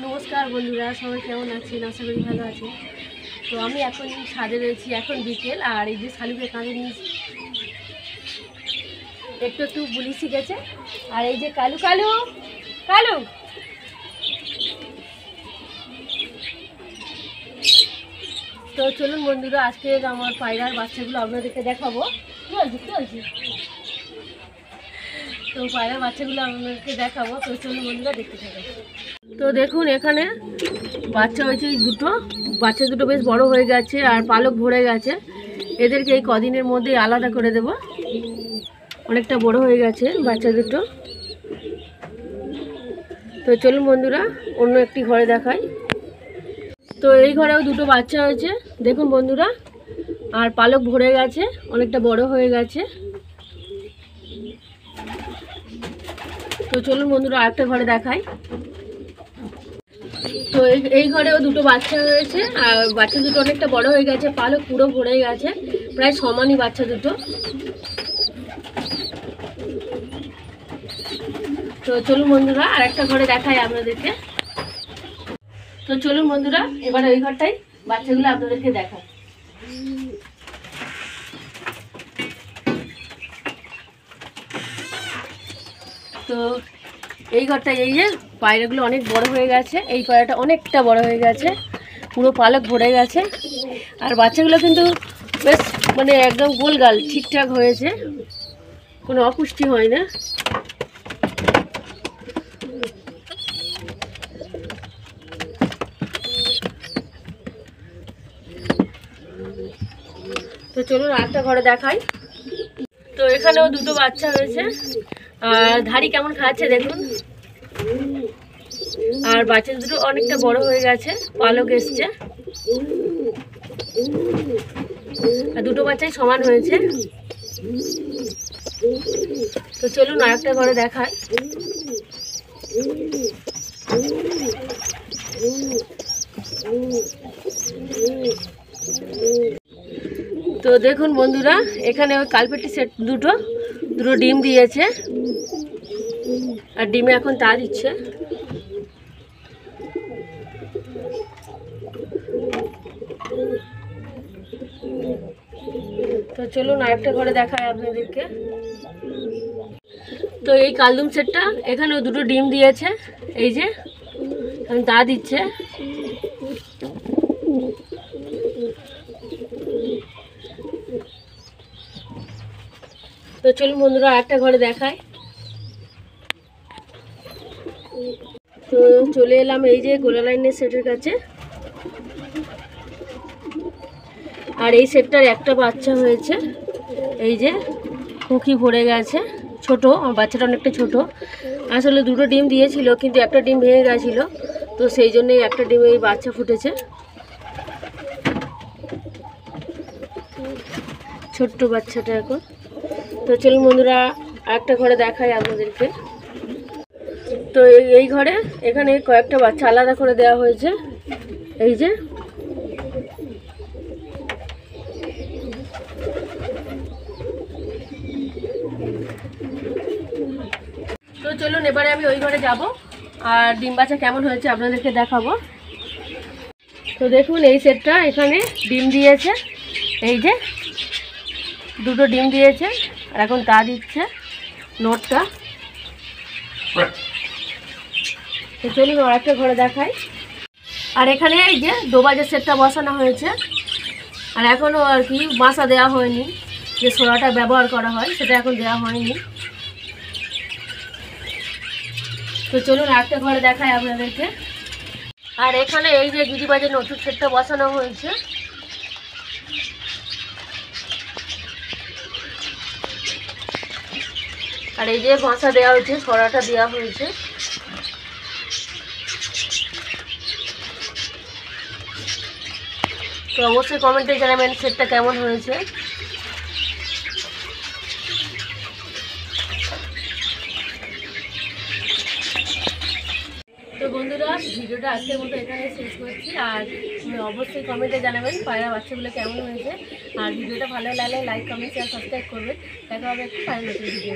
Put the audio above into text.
নমস্কার বন্ধুরা, সবাই কেমন আছেন? আশা করি ভালো আছেন। তো আমি এখন ছাদে রয়েছি, এখন বিকেল। আর এই যে শালুকে কাঁধে নিয়েছি, একটু একটু বুলি শিখেছে। আর এই যে কালু কালু কালু, তো চলুন বন্ধুরা, আজকে আমার পায়রার বাচ্চাগুলো আপনাদেরকে দেখাবো। কি হয়েছে? তো পায়রার বাচ্চাগুলো আপনাদেরকে দেখাবো। তো চলুন বন্ধুরা, দেখতে থাকবে। তো দেখুন, এখানে বাচ্চা হয়েছে দুটো। বাচ্চা দুটো বেশ বড় হয়ে গেছে আর পালক ভরে গেছে। এদেরকে এই কদিনের মধ্যেই আলাদা করে দেব। অনেকটা বড় হয়ে গেছে বাচ্চা দুটো। তো চলুন বন্ধুরা, অন্য একটি ঘরে দেখাই। তো এই ঘরেও দুটো বাচ্চা হয়েছে দেখুন বন্ধুরা, আর পালক ভরে গেছে, অনেকটা বড় হয়ে গেছে। তো চলুন বন্ধুরা, আরেকটা ঘরে দেখাই। তো এই ঘরেও দুটো বাচ্চা হয়েছে আর বাচ্চা দুটো অনেকটা বড় হয়ে গেছে, পালক পুরো ভরে গেছে, প্রায় সমানই বাচ্চা দুটো। তো চলুন বন্ধুরা, আর একটা ঘরে দেখাই আপনাদেরকে। তো চলুন বন্ধুরা, এবার ওই ঘরটাই বাচ্চাগুলো আপনাদেরকে দেখাই। তো এই ঘরটাই, এই যে পায়রাগুলো অনেক বড় হয়ে গেছে, এই পায়রাটা অনেকটা বড় হয়ে গেছে, পুরো পালক ভরে গেছে। আর বাচ্চাগুলো কিন্তু বেশ মানে একদম গোলগাল ঠিকঠাক হয়েছে, কোনো অপুষ্টি হয় না। তো চলুন আরেকটা ঘরে দেখাই। তো এখানেও দুটো বাচ্চা হয়েছে, আর ধাড়ি কেমন খাচ্ছে দেখুন। আর বাচ্চা দুটো অনেকটা বড় হয়ে গেছে, পালক এসছে, আর দুটো বাচ্চাই সমান হয়েছে। তো চলুন আরেকটা ঘরে দেখাই। তো দেখুন বন্ধুরা, এখানে ওই কালপেটি সেট দুটো ডিম দিয়েছে, আর ডিমে এখন তা দিচ্ছে। তো চলুন আরেকটা ঘরে দেখাই আপনাদেরকে। তো এই কালদুম সেটটা এখানেও দুটো ডিম দিয়েছে, এই যে এখন তা দিচ্ছে। তো চলুন বন্ধুরা আরেকটা ঘরে দেখাই। তো চলে এলাম এই যে গোলা লাইনের সেটের কাছে। আর এই সেটটার একটা বাচ্চা হয়েছে, এই যে খুকি ভরে গেছে, ছোট, আমার বাচ্চাটা অনেকটা ছোট। আসলে দুটো ডিম দিয়েছিল, কিন্তু একটা ডিম ভেঙে গেছিলো, তো সেই জন্যই একটা ডিমে এই বাচ্চা ফুটেছে, ছোট্ট বাচ্চাটা এখন। তো চলুন বন্ধুরা আরেকটা ঘরে দেখাই আপনাদেরকে। তো এই ঘরে এখানে কয়েকটা বাচ্চা আলাদা করে দেওয়া হয়েছে, এই যে। তো চলুন এবারে আমি ওই ঘরে যাব, আর ডিম বাচ্চা কেমন হয়েছে আপনাদেরকে দেখাবো। তো দেখুন এই সেটটা এখানে ডিম দিয়েছে, এই যে দুটো ডিম দিয়েছে, আর এখন তা দিচ্ছে নোটটা। তো চলুন আর একটা ঘরে দেখাই। আর এখানে এই যে দোবাজের সেটটা বসানো হয়েছে, আর এখনও আর কি বাসা দেওয়া হয়নি, যে সোলাটা ব্যবহার করা হয় সেটা এখন দেওয়া হয়নি। তো চলুন আরেকটা ঘরে দেখাই আপনাদেরকে। আর এখানে এই যে গিরিবাজের নতুন সেটটা বসানো হয়েছে, আর এই যে বাসা দেওয়া হয়েছে, ছড়াটা দেওয়া হয়েছে। তো অবশ্যই কমেন্টে জানাবেন সেটটা কেমন হয়েছে। তো বন্ধুরা, ভিডিওটা আজকের মতো এখানে শেষ করছি। আর অবশ্যই কমেন্টে জানাবেন পায়রা বাচ্চাগুলো কেমন হয়েছে। আর ভিডিওটা ভালো লাগলে লাইক, কমেন্ট, শেয়ার, সাবস্ক্রাইব করবেন। দেখা হবে একটু পায়রা নতুন ভিডিও।